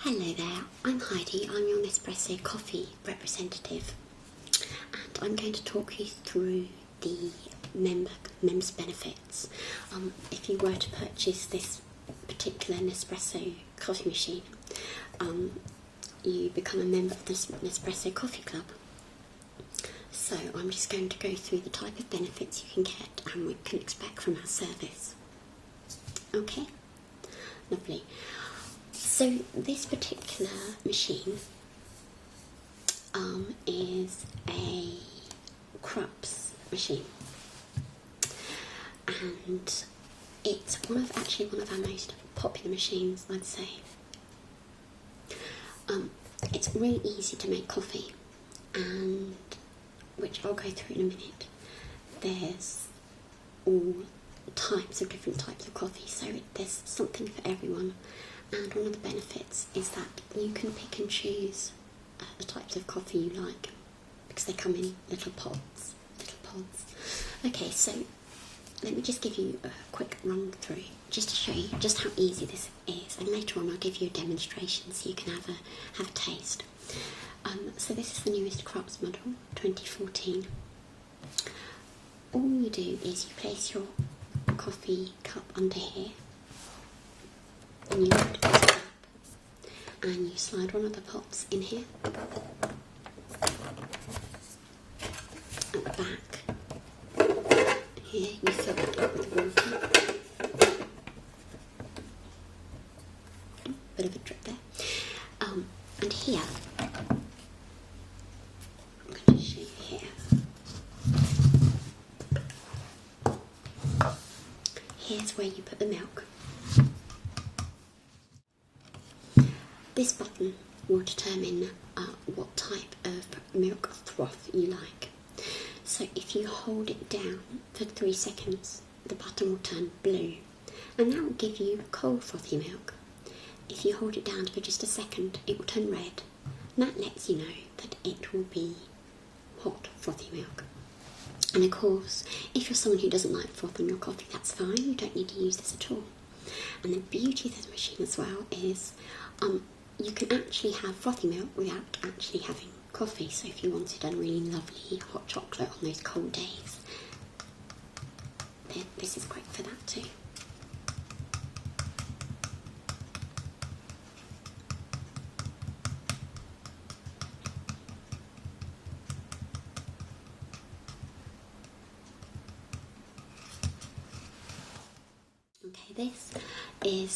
Hello there, I'm Heidi, I'm your Nespresso coffee representative, and I'm going to talk you through the members benefits. If you were to purchase this particular Nespresso coffee machine, you become a member of the Nespresso Coffee Club. So I'm just going to go through the type of benefits you can get and what you can expect from our service. Okay, lovely. So this particular machine is a Krups machine, and it's one of our most popular machines, I'd say. It's really easy to make coffee, and which I'll go through in a minute. There's all different types of coffee, so there's something for everyone. And one of the benefits is that you can pick and choose the types of coffee you like, because they come in little pods. Okay, so let me just give you a quick run through, just to show you just how easy this is, and later on I'll give you a demonstration so you can have a taste. So this is the newest Krups model, 2014. All you do is you place your coffee cup under here, and you lift it up, and you slide one of the pots in here. At the back, here you fill it up with water. Bit of a drip there. And here, I'm going to show you here. Here's where you put the milk. This button will determine what type of milk froth you like. So if you hold it down for 3 seconds, the button will turn blue, and that will give you cold frothy milk. If you hold it down for just a second, it will turn red, and that lets you know that it will be hot frothy milk. And of course, if you're someone who doesn't like froth on your coffee, that's fine, you don't need to use this at all. And the beauty of this machine as well is you can actually have frothy milk without actually having coffee. So if you wanted a really lovely hot chocolate on those cold days, then this is great for that too. Okay,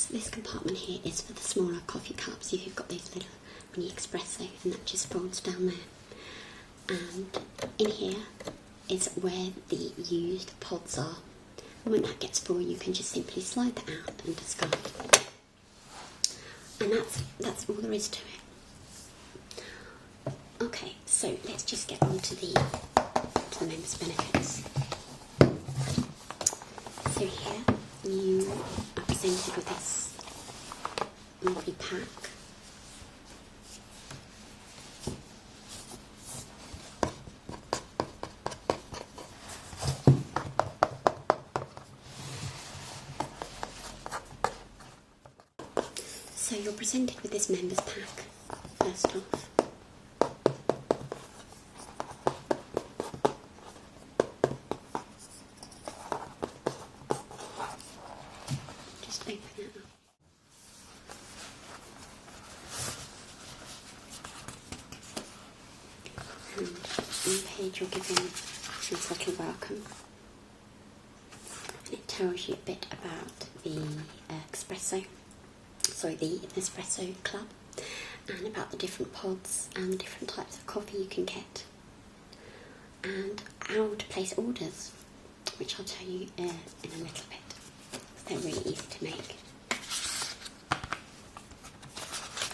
this compartment here is for the smaller coffee cups. If you've got those little mini espresso, and that just folds down there. And in here is where the used pods are. And when that gets full, you can just simply slide that out and discard. And that's all there is to it. Okay, so let's just get on to the members' benefits. So here you are presented with this lovely pack. So you're presented with this members pack first off. Just open it up. And on the page you're given this little welcome. And it tells you a bit about the the Nespresso Club, and about the different pods and the different types of coffee you can get, and how to place orders, which I'll tell you in a little bit. They're really easy to make.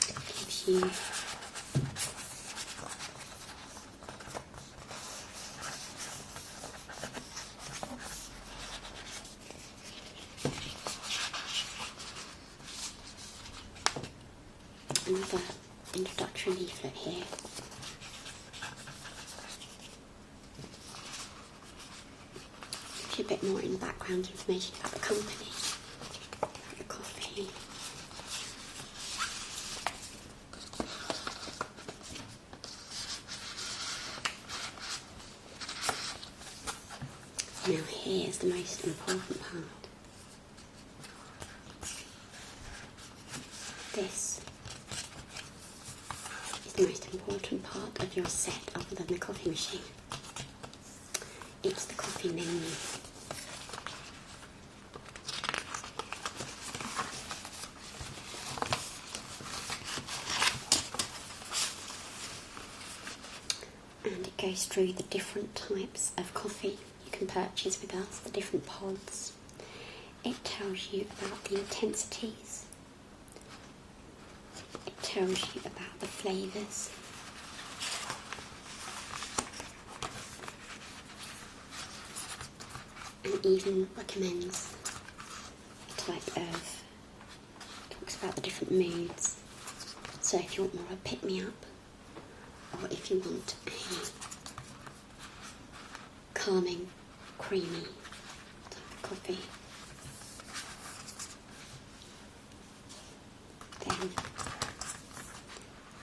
It gives you another introductory leaflet here. Gives you a bit more in background information about the company, about the coffee. Now here's the most important part. This is the most important part of your set other than the coffee machine. It's the coffee menu. And it goes through the different types of coffee you can purchase with us, the different pods. It tells you about the intensities. It tells you about the flavours. And even recommends a type of, talks about the different moods. So if you want more of a pick-me-up, or if you want a calming, creamy type of coffee, then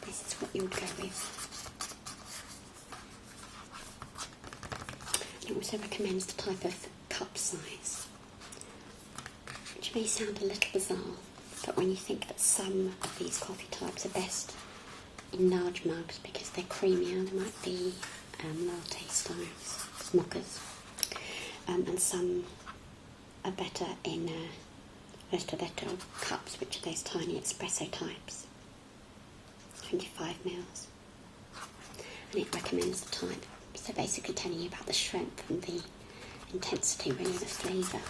this is what you would go with. It also recommends the type of cup size, which may sound a little bizarre, but when you think that some of these coffee types are best in large mugs because they're creamier, they might be latte styles, mochas, and some are better in ristretto cups, which are those tiny espresso types, 25 mils, and it recommends the type. So basically telling you about the strength and the intensity, really, the flavour.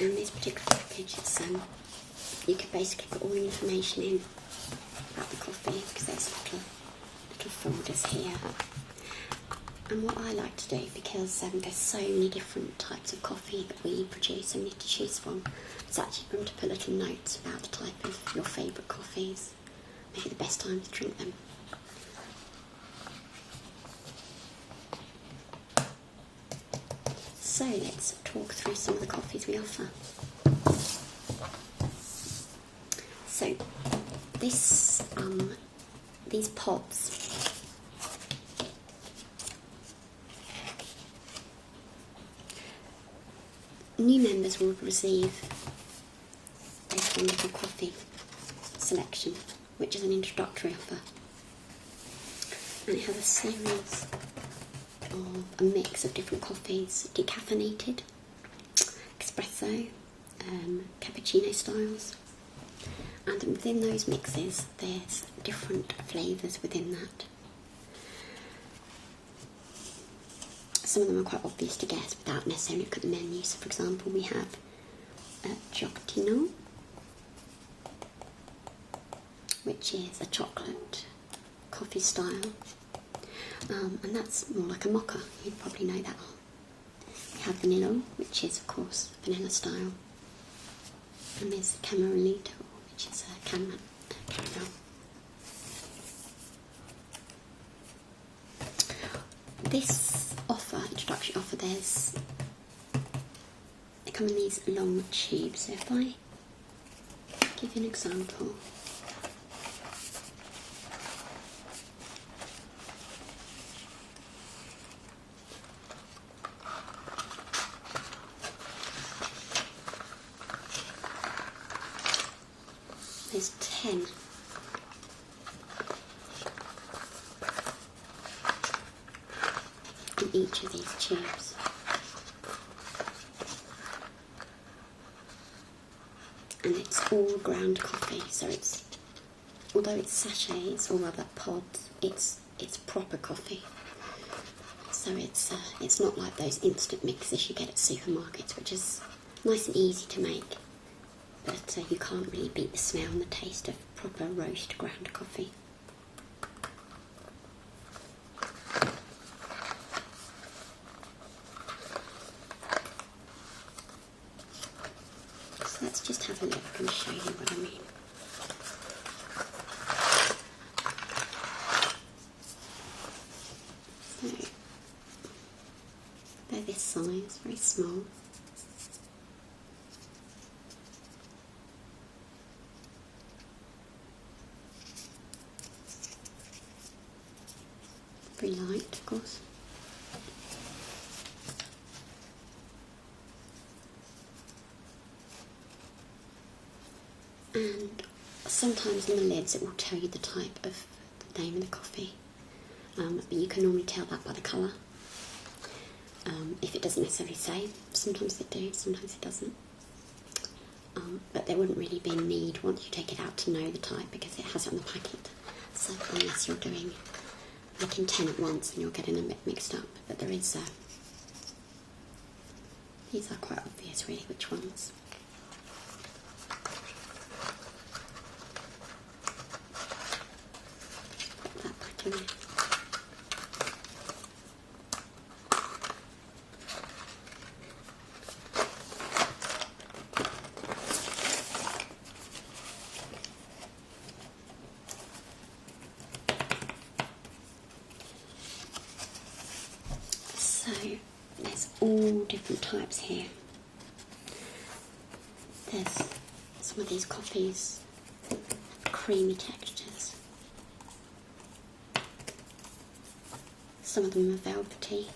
And this particular package, it's, you can basically put all the information in about the coffee, because there's little folders here. And what I like to do, because there's so many different types of coffee that we produce, so many to choose from, it's actually room to put little notes about the type of your favourite coffees, maybe the best time to drink them. So let's talk through some of the coffees we offer. So these pods, new members will receive this wonderful coffee selection, which is an introductory offer, and it has a series of a mix of different coffees: decaffeinated, espresso, cappuccino styles, and within those mixes there's different flavours within that. Some of them are quite obvious to guess without necessarily looking at the menu. So for example, we have chocolatino, which is a chocolate coffee style. And that's more like a mocha, you'd probably know that one. We have vanilla, which is of course vanilla style, and there's camarelito, which is a caramel. This offer, introductory offer, they come in these long tubes. So if I give you an example, there's 10 in each of these tubes. And it's all ground coffee, so it's, although it's sachets or rather pods, it's proper coffee. So it's not like those instant mixes you get at supermarkets, which is nice and easy to make, but you can't really beat the smell and the taste of proper roast ground coffee. So let's just have a look and show you what I mean. So they're this size, very small. Very light, of course. And sometimes in the lids it will tell you the type of the name of the coffee, but you can normally tell that by the colour. If it doesn't necessarily say, sometimes it do, sometimes it doesn't. But there wouldn't really be a need once you take it out to know the type because it has it on the packet. So unless you're making 10 at once and you're getting them a bit mixed up, but there is these are quite obvious really which ones. Put that back in there. So there's all different types here. There's some of these coffees, creamy textures. Some of them are velvety.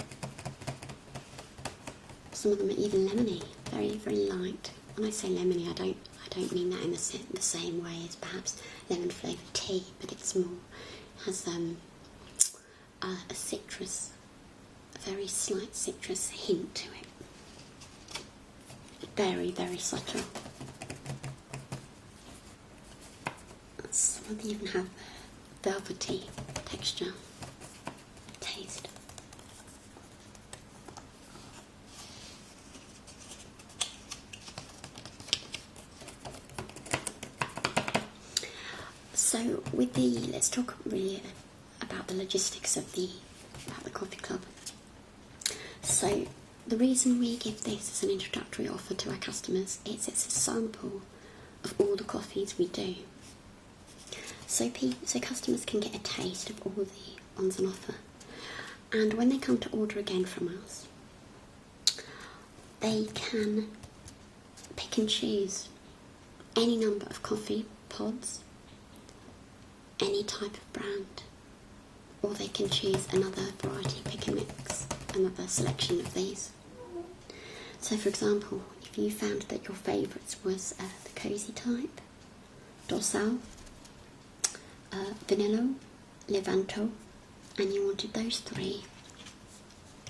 Some of them are even lemony, very, very light. When I say lemony, I don't mean that in the same way as perhaps lemon flavoured tea, but it's more, has a citrus, a very slight citrus hint to it. Very, very subtle. Some of them even have velvety texture, taste. So let's talk really about the logistics of about the coffee club. So the reason we give this as an introductory offer to our customers is it's a sample of all the coffees we do. So customers can get a taste of all the ones on offer. And when they come to order again from us, they can pick and choose any number of coffee pods, any type of brand, or they can choose another variety, pick and mix, another selection of these. So for example, if you found that your favourites was the cosy type, dorsal, vanilla, levanto, and you wanted those three,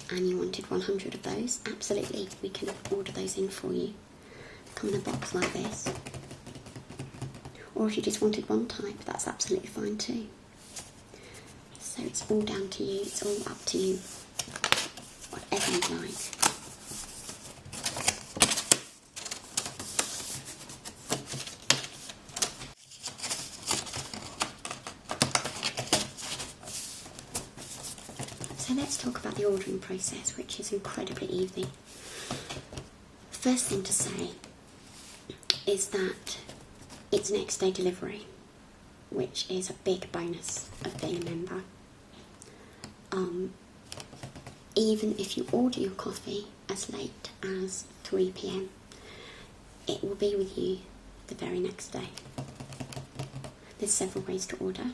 and you wanted 100 of those, absolutely, we can order those in for you. Come in a box like this. Or if you just wanted one type, that's absolutely fine too. So it's all down to you, it's all up to you, whatever you like. So let's talk about the ordering process, which is incredibly easy. First thing to say is that it's next day delivery, which is a big bonus of being a member. Even if you order your coffee as late as 3 PM, it will be with you the very next day. There's several ways to order.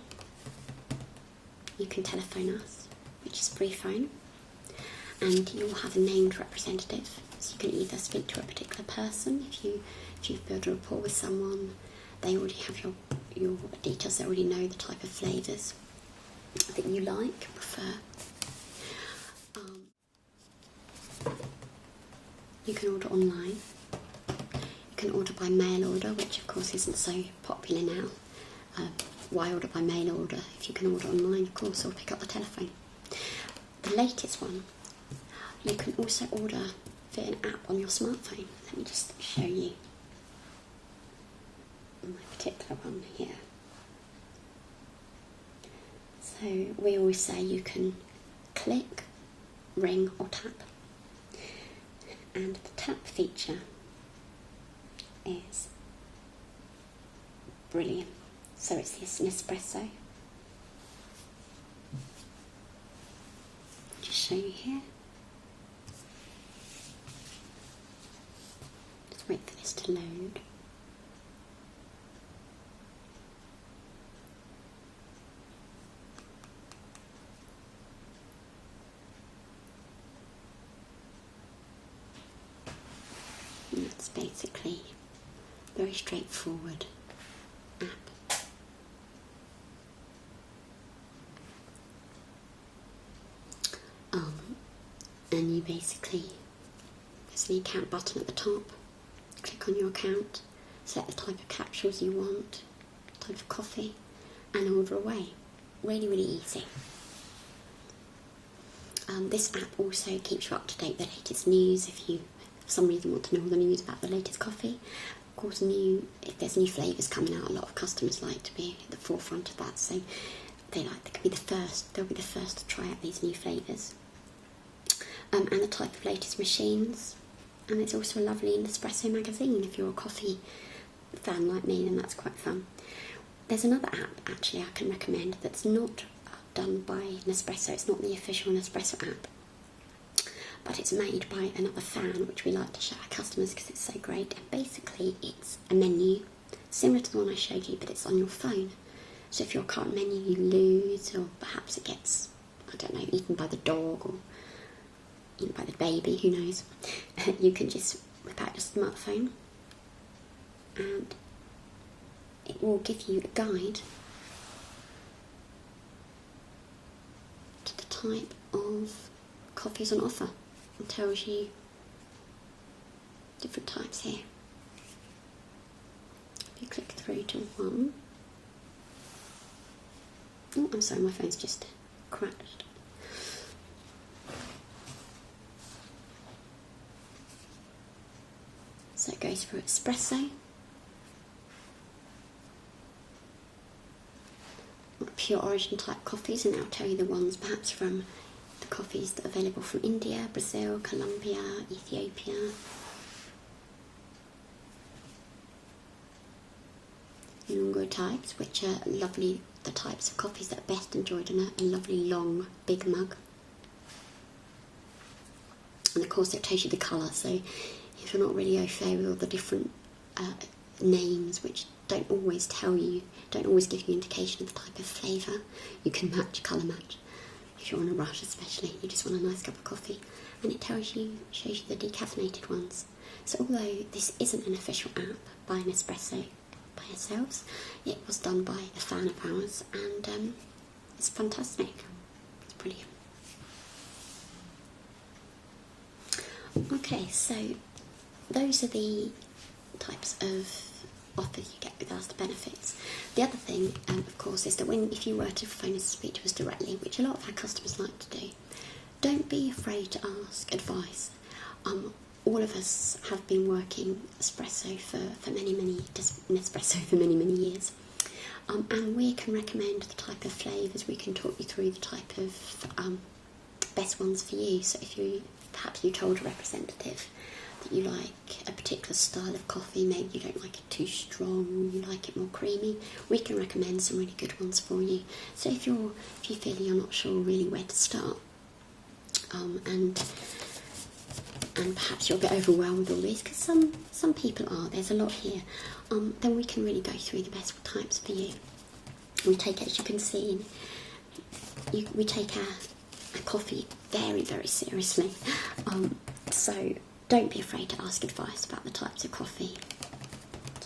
You can telephone us, which is free phone, and you'll have a named representative. So you can either speak to a particular person if you've built a rapport with someone. They already have your details, they already know the type of flavours that you like, prefer. You can order online. You can order by mail order, which of course isn't so popular now. Why order by mail order if you can order online, of course, or pick up the telephone? The latest one, you can also order via an app on your smartphone. Let me just show you my particular one here. So we always say you can click, ring or tap. And the tap feature is brilliant. So it's this Nespresso. Just show you here. Just wait for this to load. And it's basically a very straightforward app. And you basically, there's the account button at the top, click on your account, set the type of capsules you want, type of coffee, and order away. Really, really easy. This app also keeps you up to date with the latest news if you, for some reason, want to know all the news about the latest coffee. Of course, if there's new flavours coming out, a lot of customers like to be at the forefront of that, so they'll be the first to try out these new flavours. And the type of latest machines. And there's also a lovely Nespresso magazine. If you're a coffee fan like me, then that's quite fun. There's another app actually I can recommend that's not done by Nespresso. It's not the official Nespresso app, but it's made by another fan, which we like to show our customers because it's so great. And basically it's a menu similar to the one I showed you, but it's on your phone. So if your current menu you lose, or perhaps it gets, I don't know, eaten by the dog or eaten by the baby, who knows, you can just whip out your smartphone and it will give you a guide to the type of coffees on offer and tells you different types here. If you click through to one, oh, I'm sorry, my phone's just crashed. So it goes for espresso, pure origin type coffees, and that'll tell you the ones perhaps from the coffees that are available from India, Brazil, Colombia, Ethiopia. Lungo types, which are lovely, the types of coffees that are best enjoyed in a lovely long big mug. And of course it tells you the colour, so if you're not really au fait with all the different names, which don't always give you indication of the type of flavour, you can colour match. If you're on a rush especially, you just want a nice cup of coffee, and it shows you the decaffeinated ones. So although this isn't an official app by Nespresso, by ourselves, it was done by a fan of ours, and it's fantastic. It's brilliant. Okay, so those are the types of offers you get with us, the benefits. The other thing, of course, is that if you were to phone us and speak to us directly, which a lot of our customers like to do, don't be afraid to ask advice. All of us have been working espresso for many years, and we can recommend the type of flavours. We can talk you through the type of best ones for you. So if perhaps you told a representative that you like a particular style of coffee, maybe you don't like it too strong, you like it more creamy, we can recommend some really good ones for you. So if you feel you're not sure really where to start, and perhaps you're a bit overwhelmed with all these, because some people are, there's a lot here, then we can really go through the best types for you. We take, as you can see, we take our coffee very, very seriously. So don't be afraid to ask advice about the types of coffee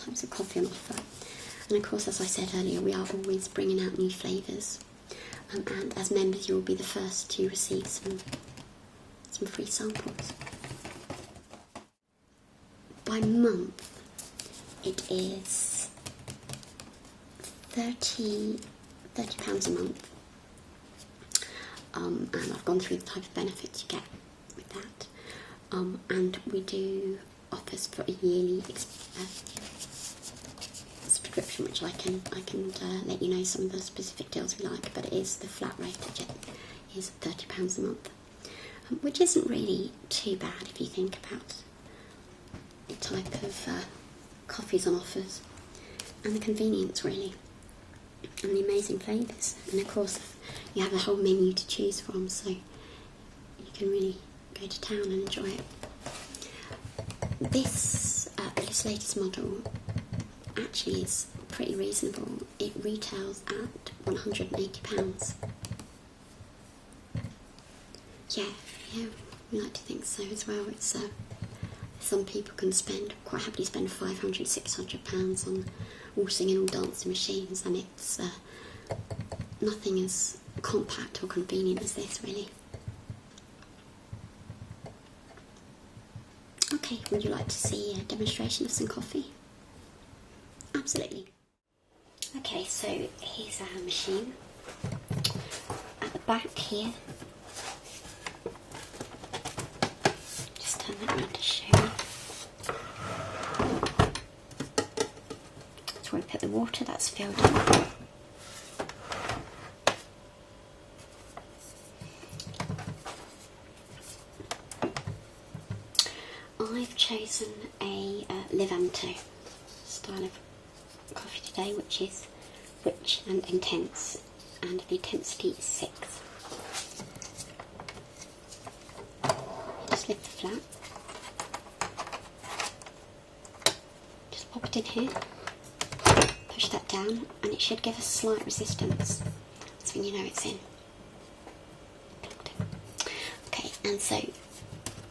on offer. And of course, as I said earlier, we are always bringing out new flavours. And as members, you'll be the first to receive some free samples. By month, it is £30 a month. And I've gone through the type of benefits you get with that. And we do offers for a yearly subscription description, which I can let you know some of the specific deals we like, but it is the flat rate is £30 a month, which isn't really too bad if you think about the type of coffees on offers and the convenience, really, and the amazing flavours. And of course you have a whole menu to choose from, so you can really go to town and enjoy it. This latest model actually is pretty reasonable. It retails at £180. Yeah, we like to think so as well. It's some people can quite happily spend £500, £600 on all singing, all dancing machines, and it's nothing as compact or convenient as this, really. Okay, would you like to see a demonstration of some coffee? Absolutely. Okay, so here's our machine. At the back here, just turn that around to show you. That's where we put the water, that's filled in. I've chosen a Levanto style of coffee today, which is rich and intense, and the intensity is 6. Just lift the flap, just pop it in here, push that down, and it should give us slight resistance. That's when you know it's in. Okay, and so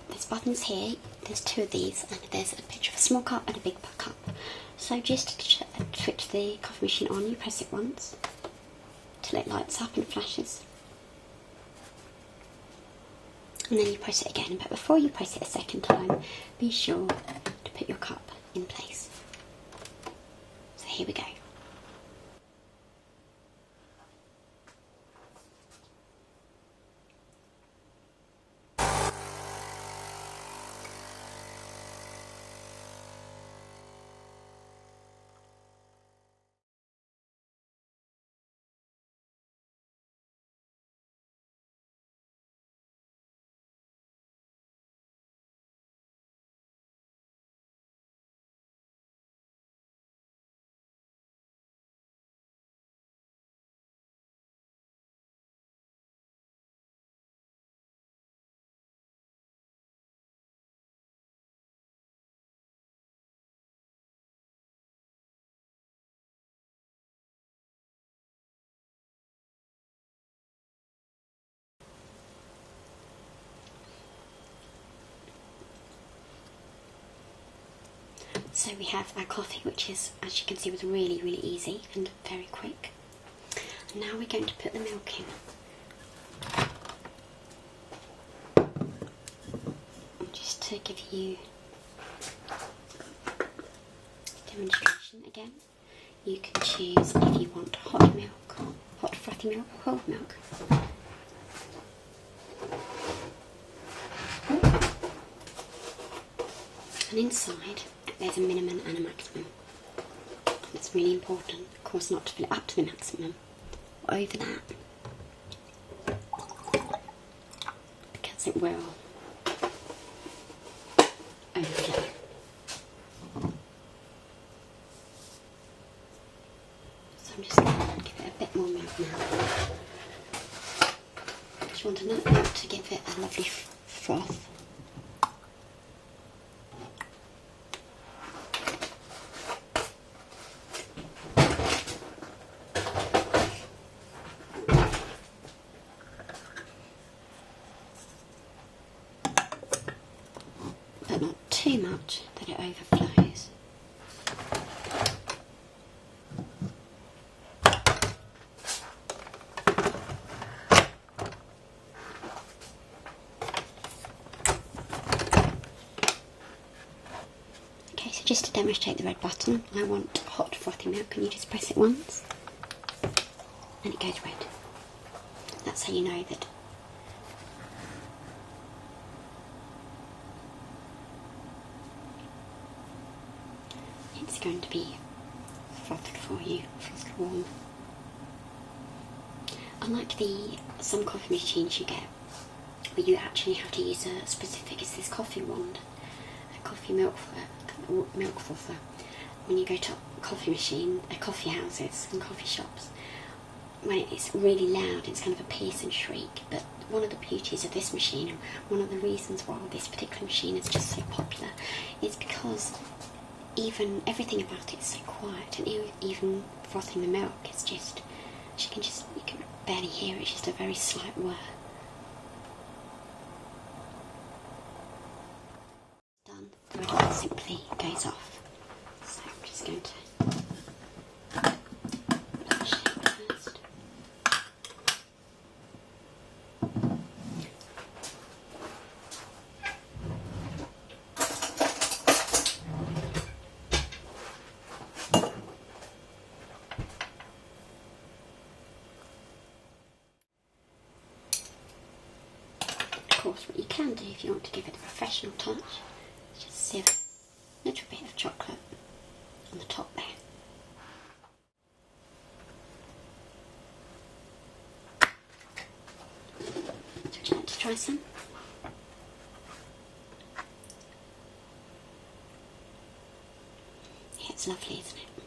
there's buttons here. There's 2 of these, and there's a picture of a small cup and a big cup. So just to switch the coffee machine on, you press it once till it lights up and flashes, and then you press it again. But before you press it a second time, be sure to put your cup in place. So here we go. So we have our coffee, which is, as you can see, was really, really easy and very quick. And now we're going to put the milk in. Just to give you a demonstration again, you can choose if you want hot milk, hot frothy milk, or cold milk. And inside there's a minimum and a maximum. That's really important, of course, not to fill it up to the maximum or over that, because it will overflow. So I'm just going to give it a bit more milk now. Just want enough milk to give it a lovely froth. But not too much that it overflows. Okay, so just to demonstrate the red button, I want hot frothy milk, and you just press it once and it goes red. That's how you know that it's going to be frothed for you, frothed warm. Unlike some coffee machines you get, where you actually have to use a specific, it's this coffee wand, a coffee milk frother. When you go to coffee houses and coffee shops, when it's really loud, it's kind of a pierce and shriek. But one of the beauties of this machine, and one of the reasons why this particular machine is just so popular, is because everything about it is so quiet, and even frothing the milk, it's just, you can barely hear it, it's just a very slight whir. Done, the red light simply goes off. So I'm just going to put the shape first. Of course, what you can do if you want to give it a professional touch is just sieve a little bit of chocolate on the top there. So would you like to try some? Yeah, it's lovely, isn't it?